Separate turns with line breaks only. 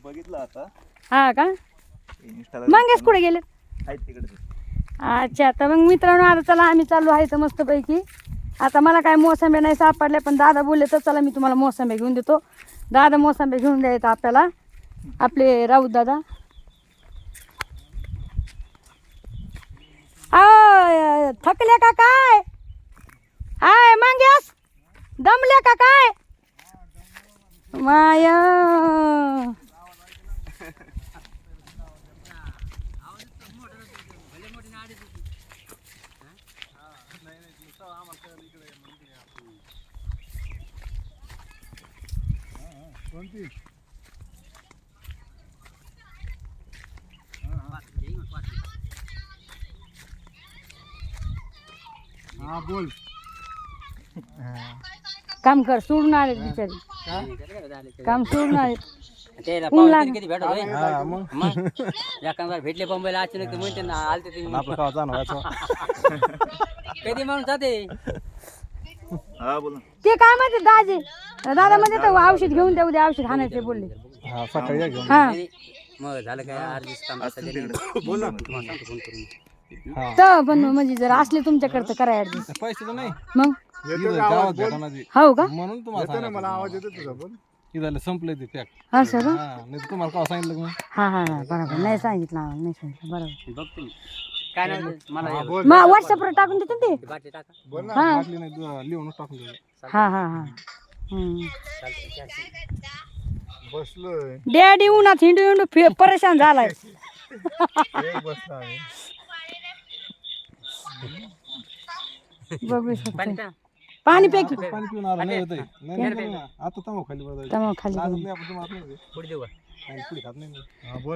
बघितलं आता
हा का
इंस्टाला
मंगेश कुठे गेले
आहेत तिकडे.
अच्छा तर मग मित्रांनो आता चला आम्ही चाललो आहे तर मस्तपैकी. आता मला काय मोसंबी नाही सापडल्या पण दादा बोलले तर चला मी तुम्हाला मोसंबी घेऊन देतो. दादा मोसंबी घेऊन द्यायचं आपल्याला आपले राऊत दादा. थकले का काय हाय मंगेश दमले का काय माया
हा बोल.
काम कर सोडून आले बिचारी काम सोडून आले
त्याला
ऊन
पाहून
लाग-
तरी किती भेटत होय.
हा मग
मग एखादा भेटले बंबईला अचानक ते म्हणते ना आलते तुम्ही
आपलं का जाणवायचं.
कधी माणूस जाते
हा बोला.
ते काय माहिती दाजी दादा म्हणजे तर औषध घेऊन द्या उद्या औषध हाणायचे बोलले
हा सकाळी या घेऊन.
हा
मग झालं काय अर्धीच काम
असतील
सध्या
तिकडे.
बोल ना.
तुम्हाला सांगतो फोन करून.
हा
तर पण म्हणजे जर असले तुमच्याकडे तर करा ऍडजस्ट
पैसे तर नाही
मग
इथं गावात भेटणार
हो का
म्हणून तुम्हाला सांगितलं. मला आवाज येतो तुझा बोल. इथं संपलंय ते पॅक.
असं का
हा नाही तर तुम्हाला का सांगितलं का मी?
हा हा हा बरोबर नाही सांगितलं आम्हाला नाही सांगितलं बरोबर
बघतो मी काय नाव ते? मला हे
मग व्हॉट्सअपवर टाकून देते ते
बाटली टाका
बोल ना.
हा.
बाटली नाही लिहूनच टाकून दे.
हा हा हा
बसलोय
डॅडी उन्हात हिंडू हिंडू परेशान झालाय
बसला
बघू
पाणी
शकतो
प्या.
पाणी पैकी
पाणी पिऊन आला नाही होतंय. नाही नाही, आता तमाखू खाली बरं
तमाखू खाली
लागत नाही आपण तुम्हाला नाही.
पुढे देऊ का
पुढे खात नाही. हा बोल.